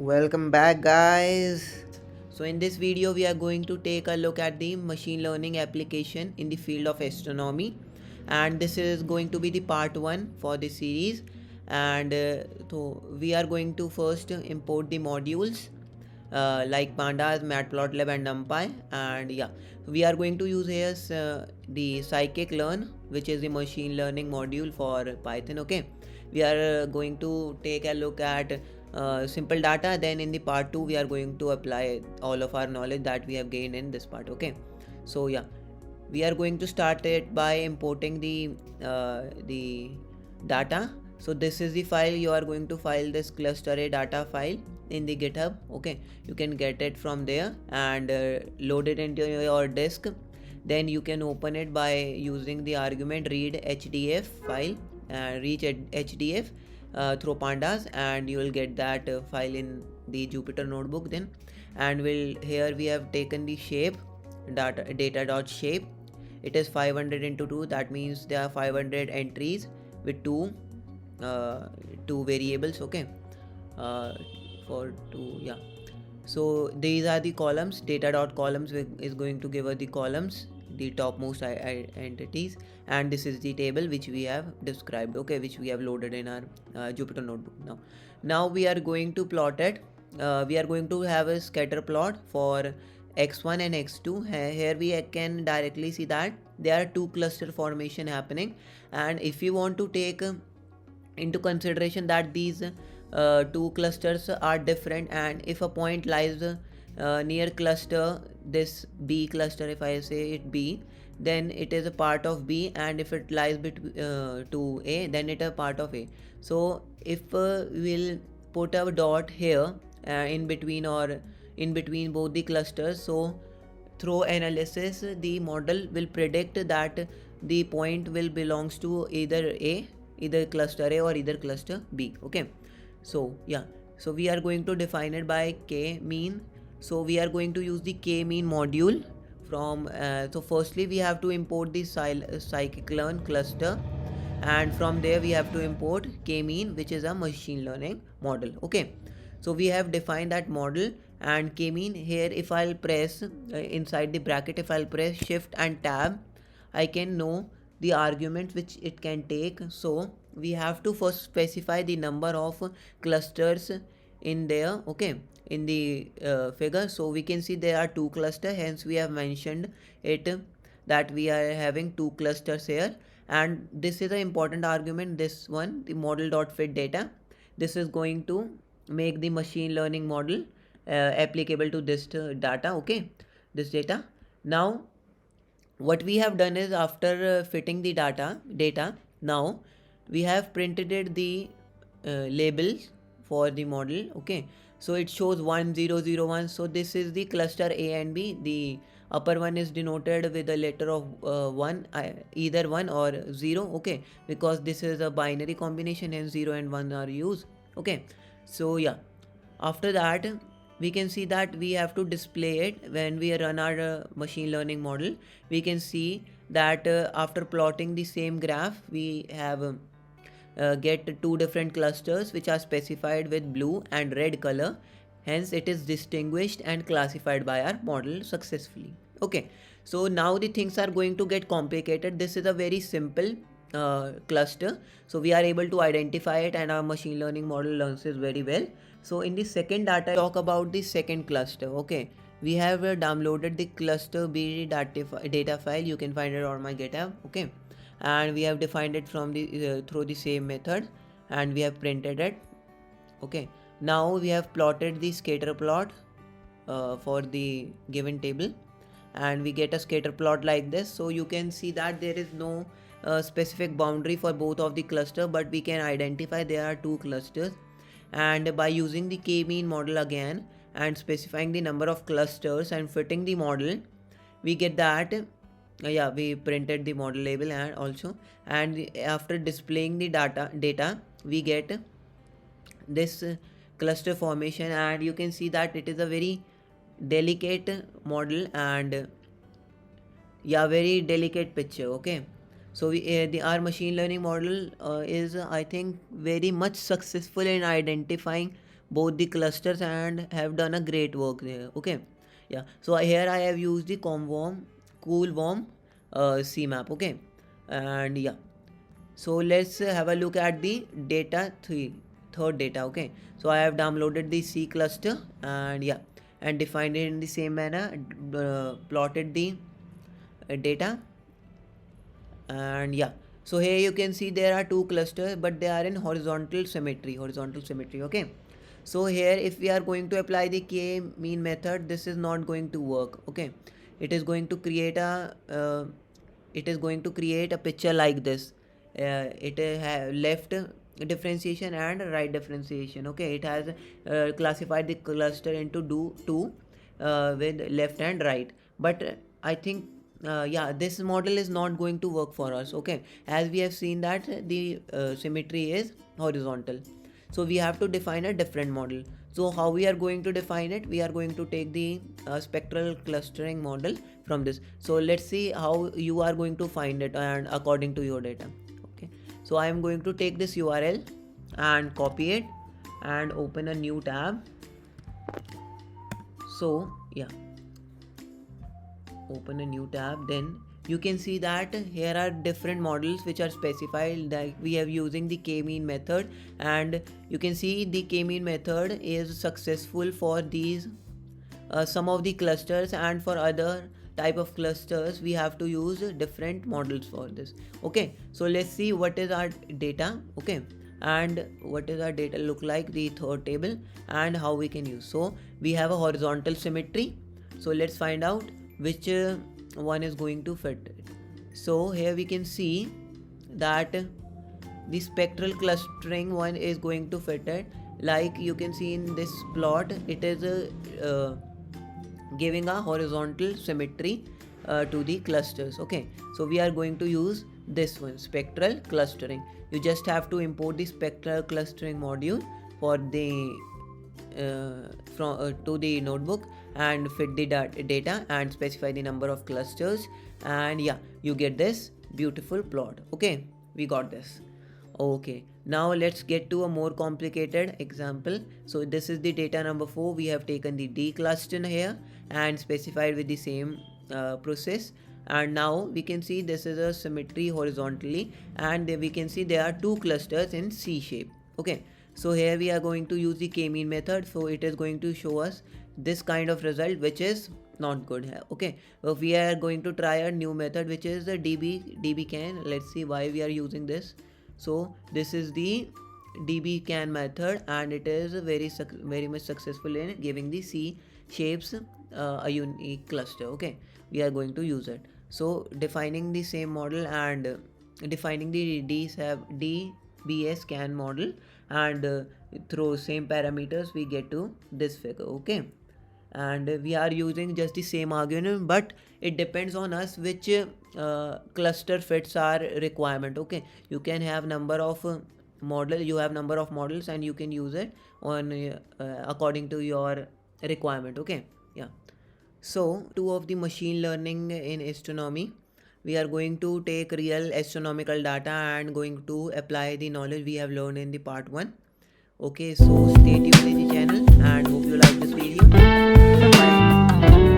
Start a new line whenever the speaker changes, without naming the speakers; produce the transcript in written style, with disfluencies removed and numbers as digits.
Welcome back, guys. So in this video we are going to take a look at the machine learning application in the field of astronomy, and this is going to be the part 1 for this series. And so we are going to first import the modules like pandas, matplotlib and numpy. And yeah, we are going to use here the scikit-learn, which is the machine learning module for Python. Okay, we are going to take a look at simple data. Then in the part 2 we are going to apply all of our knowledge that we have gained in this part. Okay, so yeah, we are going to start it by importing the data. So this is the file. You are going to file this cluster a data file in the GitHub. Okay, you can get it from there and load it into your disk. Then you can open it by using the argument read hdf file and reach hdf through pandas, and you will get that file in the Jupyter notebook then. And here we have taken the shape data.shape. It is 500 into 2, that means there are 500 entries with two variables. Okay, for two, yeah. So these are the columns. Data.columns is going to give us the columns, the topmost entities, and this is the table which we have described. Okay, which we have loaded in our Jupyter notebook. Now we are going to plot it. We are going to have a scatter plot for x1 and x2. Here we can directly see that there are two cluster formation happening, and if you want to take into consideration that these two clusters are different, and if a point lies near cluster this B cluster, if I say it B, then it is a part of B, and if it lies between to A, then it is a part of A. So if we'll put a dot here in between, or in between both the clusters, so through analysis the model will predict that the point will belongs to either cluster A or either cluster B. Okay, so yeah, so we are going to define it by k mean. So we are going to use the k mean module from so firstly we have to import the scikit-learn cluster, and from there we have to import k-mean, which is a machine learning model. Okay, so we have defined that model and k-mean. Here if I'll press inside the bracket, if I'll press shift and tab, I can know the argument which it can take. So we have to first specify the number of clusters in there. Okay, in the figure, so we can see there are two clusters, hence we have mentioned it that we are having two clusters here. And this is an important argument, this one, the model.fit data. This is going to make the machine learning model applicable to this data. Okay, this data. Now what we have done is, after fitting the data, now we have printed it the labels for the model. Okay, so it shows 1001. So this is the cluster A and B. The upper one is denoted with a letter of 1, either 1 or 0. Okay, because this is a binary combination and 0 and 1 are used. Okay, so yeah, after that we can see that we have to display it when we run our machine learning model. We can see that after plotting the same graph, we have get two different clusters which are specified with blue and red color. Hence it is distinguished and classified by our model successfully. Okay, so now the things are going to get complicated. This is a very simple cluster, so we are able to identify it and our machine learning model learns it very well. So in the second data, talk about the second cluster. Okay, we have downloaded the cluster B data file. You can find it on my GitHub. Okay, and we have defined it from the through the same method, and we have printed it. Okay, now we have plotted the scatter plot for the given table, and we get a scatter plot like this. So you can see that there is no specific boundary for both of the cluster, but we can identify there are two clusters. And by using the k-mean model again and specifying the number of clusters and fitting the model, we get that yeah, we printed the model label and also, and after displaying the data we get this cluster formation. And you can see that it is a very delicate model, and yeah, very delicate picture. Okay, so our machine learning model is I think very much successful in identifying both the clusters and have done a great work there. Okay, yeah. So here I have used the conform cool warm CMap. Okay, and yeah, so let's have a look at the third data. Okay, so I have downloaded the C cluster, and yeah, and defined it in the same manner, plotted the data, and yeah, so here you can see there are two clusters, but they are in horizontal symmetry. Okay, so here if we are going to apply the k mean method, this is not going to work. Okay, it is going to create a picture like this. It left differentiation and right differentiation. Okay, it has classified the cluster into two with left and right, but I think yeah, this model is not going to work for us. Okay, as we have seen that the symmetry is horizontal, so we have to define a different model. So how we are going to define it? We are going to take the spectral clustering model from this. So let's see how you are going to find it and according to your data. Okay, so I am going to take this URL and copy it and open a new tab. So yeah, open a new tab, then you can see that here are different models which are specified, that we have using the k-mean method, and you can see the k-mean method is successful for these some of the clusters, and for other type of clusters we have to use different models for this. Okay, so let's see what is our data. Okay, and what is our data look like, the third table, and how we can use. So we have a horizontal symmetry, so let's find out which one is going to fit it. So here we can see that the spectral clustering one is going to fit it. Like you can see in this plot, it is giving a horizontal symmetry to the clusters. Okay, so we are going to use this one, spectral clustering. You just have to import the spectral clustering module for the to the notebook and fit the data and specify the number of clusters, and yeah, you get this beautiful plot. Okay, we got this. Okay, now let's get to a more complicated example. So this is the data number 4. We have taken the D cluster here and specified with the same process, and now we can see this is a symmetry horizontally, and we can see there are two clusters in C shape. Okay, so here we are going to use the k-mean method, so it is going to show us this kind of result, which is not good here. Okay, so we are going to try a new method, which is the dbcan. Let's see why we are using this. So this is the dbcan method, and it is very much successful in giving the C shapes a unique cluster. Okay, we are going to use it. So defining the same model and defining the dbs scan model, and through same parameters we get to this figure. Okay, and we are using just the same argument, but it depends on us which cluster fits our requirement. Okay, you can have number of number of models, and you can use it on according to your requirement. Okay, yeah. So two of the machine learning in astronomy, we are going to take real astronomical data and going to apply the knowledge we have learned in the part 1. Okay, so stay tuned in the channel and hope you like this video. Bye.